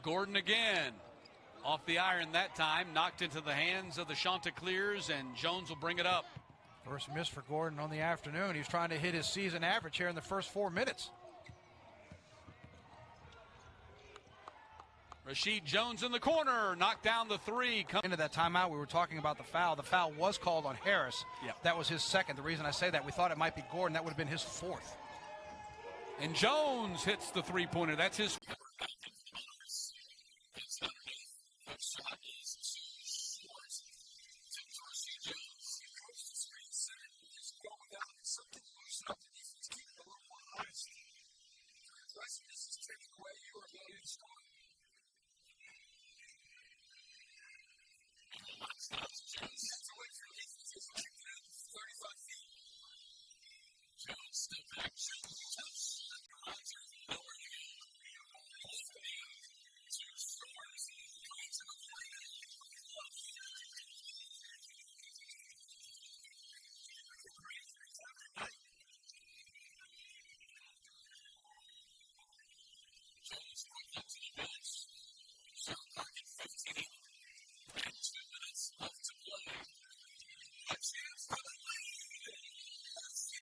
Gordon again. Off the iron that time, knocked into the hands of the Chanticleers, and Jones will bring it up. First miss for Gordon on the afternoon. He's trying to hit his season average here in the first 4 minutes. Rasheed Jones in the corner, knocked down the three. Into that timeout, we were talking about the foul. The foul was called on Harris. Yep. That was his second. The reason I say that, we thought it might be Gordon. That would have been his fourth. And Jones hits the three-pointer. That's his.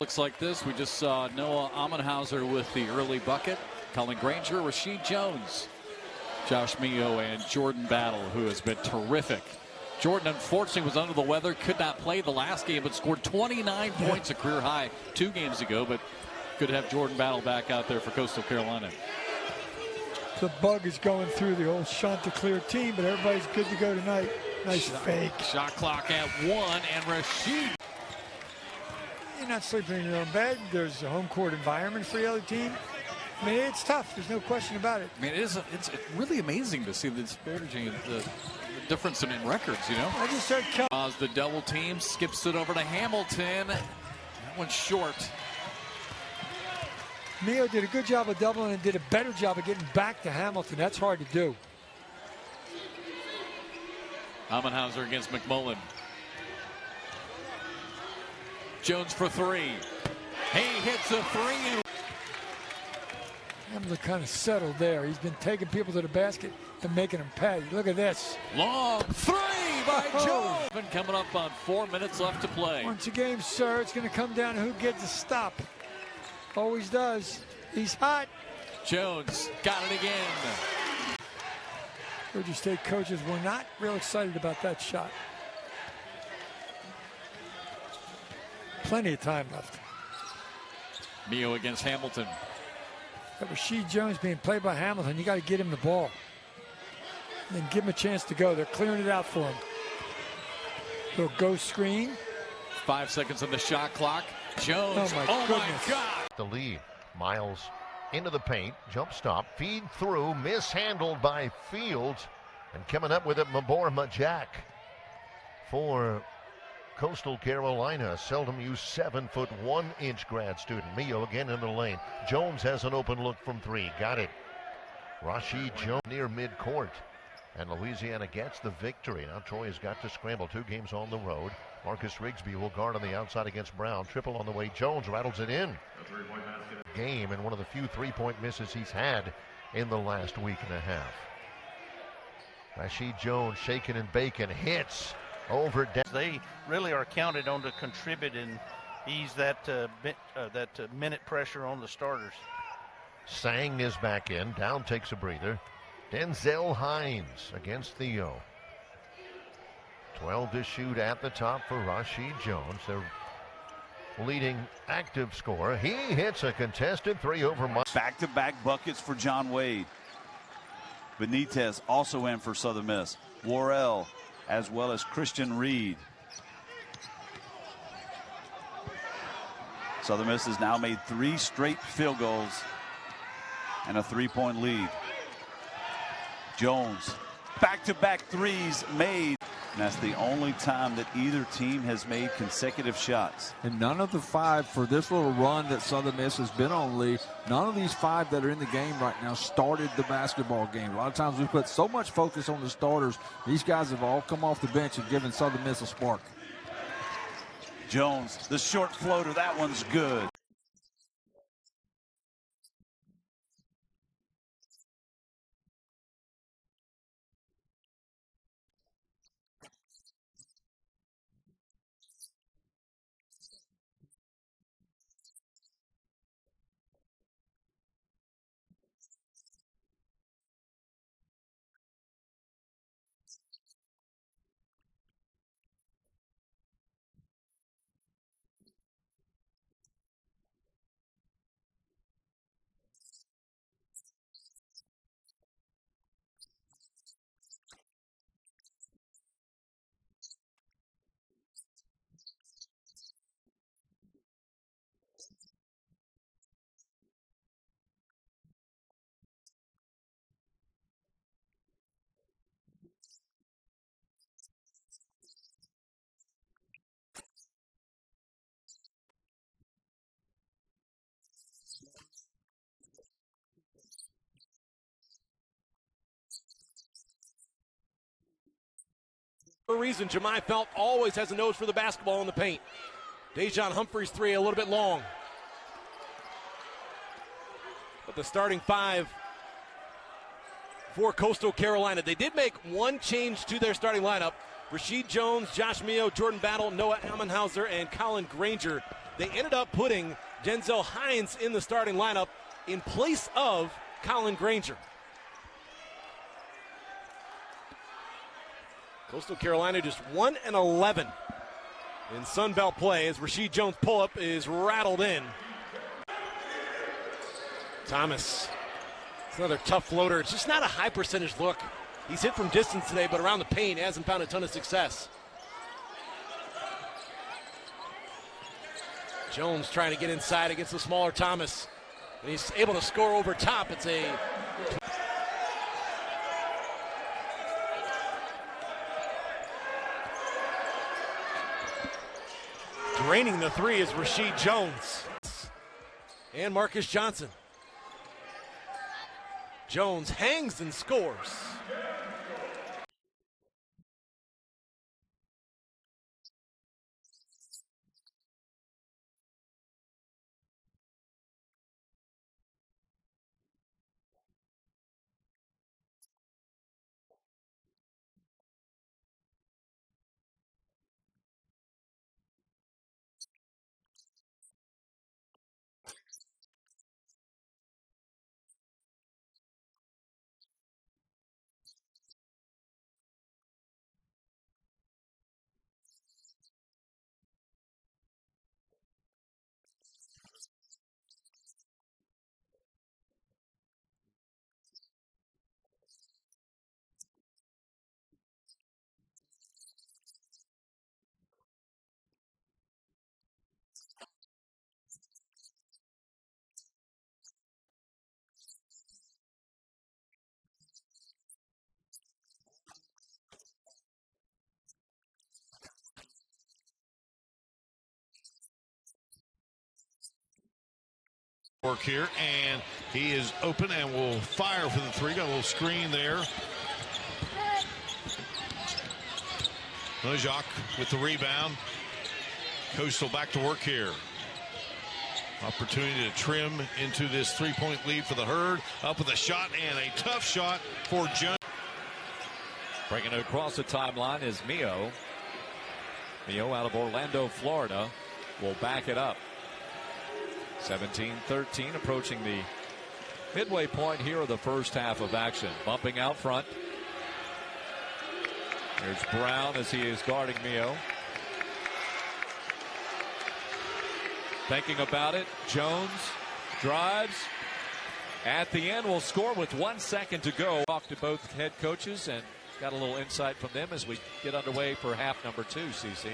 Looks like this. We just saw Noah Amenhauser with the early bucket. Colin Granger, Rasheed Jones, Josh Mio, and Jordan Battle, who has been terrific. Jordan, unfortunately, was under the weather, could not play the last game, but scored 29 points, a career high 2 games ago. But good to have Jordan Battle back out there for Coastal Carolina. The bug is going through the old Chanticleer team, but everybody's good to go tonight. Nice fake. Shot clock at 1, and Rasheed. You're not sleeping in your own bed. There's a home court environment for the other team. I mean, it's tough. There's no question about it. I mean, it's really amazing to see the disparity, the difference in records, you know. I just heard The double team skips it over to Hamilton. That one's short. Mio did a good job of doubling and did a better job of getting back to Hamilton. That's hard to do. Amenhauser against McMullen. Jones for 3. He hits a 3. Hamilton kind of settled there. He's been taking people to the basket and making them pay. Look at this. Long 3 by Jones. Been coming up on 4 minutes left to play. Once a game, sir, it's going to come down to who gets the stop. Always does. He's hot. Jones got it again. Georgia State coaches were not real excited about that shot. Plenty of time left. Mio against Hamilton. That Rasheed Jones being played by Hamilton. You got to get him the ball. And then give him a chance to go. They're clearing it out for him. Little ghost screen. 5 seconds on the shot clock. Jones. Oh my God. The lead. Miles into the paint. Jump stop. Feed through. Mishandled by Fields. And coming up with it, Maborma Jack for Coastal Carolina. Seldom used 7'1" grad student. Mio again in the lane. Jones has an open look from 3. Got it. Rasheed Jones near midcourt. And Louisiana gets the victory. Now Troy has got to scramble. 2 games on the road. Marcus Rigsby will guard on the outside against Brown. Triple on the way. Jones rattles it in. Game, and one of the few 3-point misses he's had in the last week and a half. Rasheed Jones shaking and baking. Hits over. They really are counted on to contribute and ease that minute pressure on the starters. Sang is back in. Down takes a breather. Denzel Hines against Theo. 12 to shoot at the top for Rasheed Jones. Their leading active scorer. He hits a contested 3 over Mike. Back-to-back buckets for John Wade. Benitez also in for Southern Miss. Worrell as well as Christian Reed. Southern Miss has now made 3 straight field goals and a 3-point lead. Jones, back-to-back threes made. And that's the only time that either team has made consecutive shots. And none of the 5 for this little run that Southern Miss has been on, Lee, none of these 5 that are in the game right now started the basketball game. A lot of times we put so much focus on the starters. These guys have all come off the bench and given Southern Miss a spark. Jones, the short floater, that one's good. For a reason, Jemai Felt always has a nose for the basketball in the paint. Dejon Humphreys three a little bit long. But the starting five for Coastal Carolina, they did make one change to their starting lineup. Rasheed Jones, Josh Mio, Jordan Battle, Noah Ammenhauser, and Colin Granger. They ended up putting Denzel Hines in the starting lineup in place of Colin Granger. Coastal Carolina just 1-11 in Sun Belt play as Rasheed Jones' pull-up is rattled in. Thomas, it's another tough floater. It's just not a high percentage look. He's hit from distance today, but around the paint hasn't found a ton of success. Jones trying to get inside against the smaller Thomas. And he's able to score over top. It's a draining the three is Rasheed Jones and Marcus Johnson. Jones hangs and scores. Work here, and he is open and will fire for the three. Got a little screen there. Mojak with the rebound. Coastal back to work here. Opportunity to trim into this three-point lead for the Herd. Up with a shot, and a tough shot for Jones. Bringing it across the timeline is Mio. Mio out of Orlando, Florida, will back it up. 17-13, approaching the midway point here of the first half of action. Bumping out front. There's Brown as he is guarding Mio. Thinking about it, Jones drives. At the end, will score with 1 second to go. Talked to both head coaches and got a little insight from them as we get underway for half number 2, CC.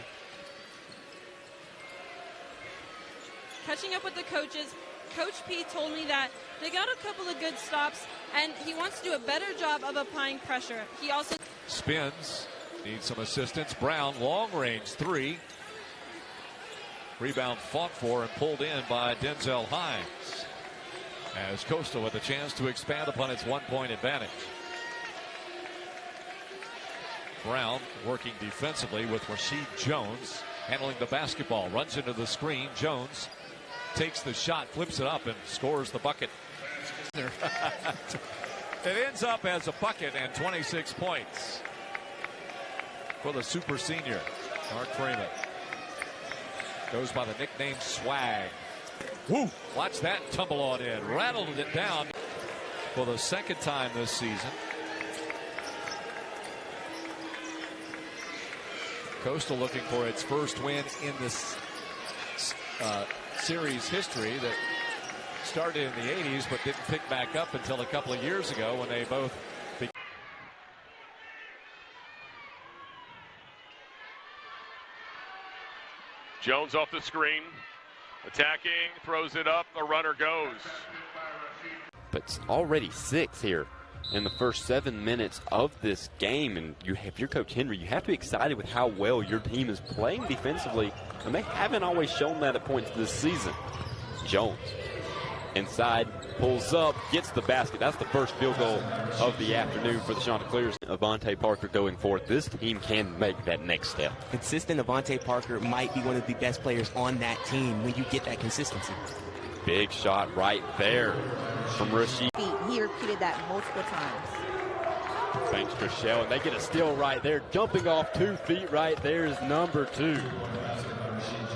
Catching up with the coaches, Coach P told me that they got a couple of good stops, and he wants to do a better job of applying pressure. He also spins, needs some assistance. Brown, long range three. Rebound fought for and pulled in by Denzel Hines. As Coastal with a chance to expand upon its 1-point advantage. Brown working defensively with Rasheed Jones handling the basketball. Runs into the screen. Jones takes the shot, flips it up, and scores the bucket. It ends up as a bucket and 26 points for the super senior. Mark Freeman goes by the nickname Swag. Woo! Watch that tumble on in. Rattled it down for the second time this season. Coastal looking for its first win in this series history that started in the 80s but didn't pick back up until a couple of years ago when they both Jones off the screen, attacking, throws it up, a runner goes. But it's already 6 here in the first 7 minutes of this game, and if you're Coach Henry, you have to be excited with how well your team is playing defensively, and they haven't always shown that at points this season. Jones inside, pulls up, gets the basket. That's the first field goal of the afternoon for the Chanticleers. Avante Parker going forth. This team can make that next step. Consistent Avante Parker might be one of the best players on that team when you get that consistency. Big shot right there from Rasheed. He repeated that multiple times. Banks Trishelle, and they get a steal right there. Jumping off 2 feet right there is number 2.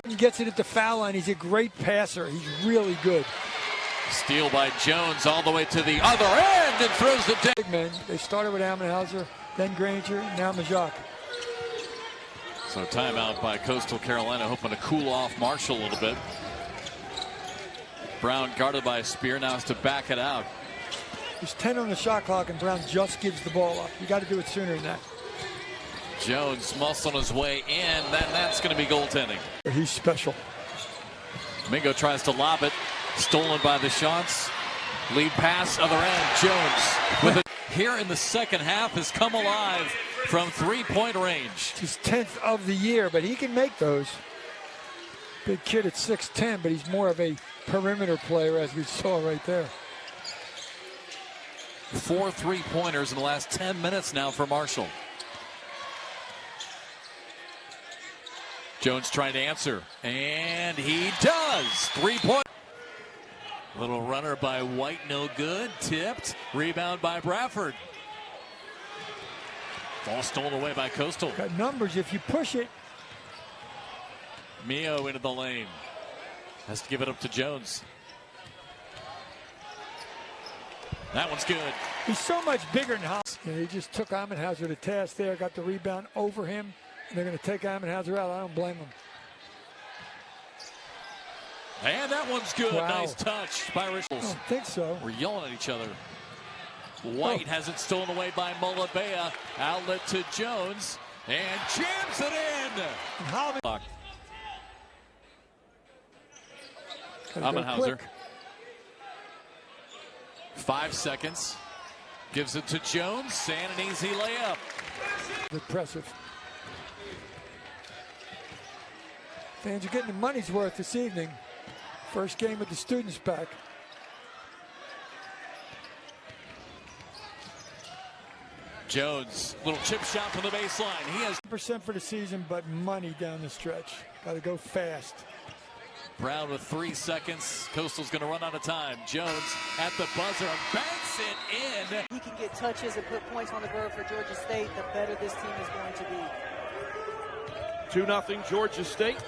He gets it at the foul line. He's a great passer. He's really good. Steal by Jones all the way to the other end and throws the big man. They started with Ammenhauser, then Granger, now Majak. So timeout by Coastal Carolina, hoping to cool off Marshall a little bit. Brown guarded by Spear, now has to back it out. There's 10 on the shot clock, and Brown just gives the ball up. You got to do it sooner than that. Jones muscling his way in. That's going to be goaltending. He's special. Mingo tries to lob it. Stolen by the Chants. Lead pass, other end. Jones with it here in the second half has come alive from 3-point range. It's his 10th of the year, but he can make those. Big kid at 6'10", but he's more of a perimeter player, as we saw right there. 4 3-pointers in the last 10 minutes now for Marshall. Jones trying to answer, and he does. 3-point. Little runner by White, no good. Tipped. Rebound by Bradford. Ball stolen away by Coastal. Got numbers if you push it. Mio into the lane. Has to give it up to Jones. That one's good. He's so much bigger than Hobbs. He just took Ammenhauser to task there, got the rebound over him. And they're going to take Ammenhauser out. I don't blame him. And that one's good. Wow. Nice touch by Rasheed. I don't think so. We're yelling at each other. White has it stolen away by Mulabea. Outlet to Jones. And jams it in. Ammenhauser. 5 seconds. Gives it to Jones. And an easy layup. Impressive. Fans are getting the money's worth this evening. First game with the students back. Jones, little chip shot from the baseline. He has % for the season, but money down the stretch. Got to go fast. Brown with 3 seconds. Coastal's going to run out of time. Jones at the buzzer, banks it in. He can get touches and put points on the board for Georgia State, the better this team is going to be. 2-0 Georgia State.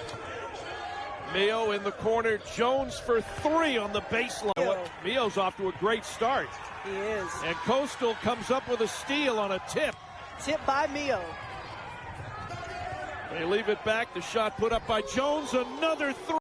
Mio in the corner. Jones for 3 on the baseline. Mio's off to a great start. He is. And Coastal comes up with a steal on a tip. Tip by Mio. They leave it back. The shot put up by Jones. Another 3.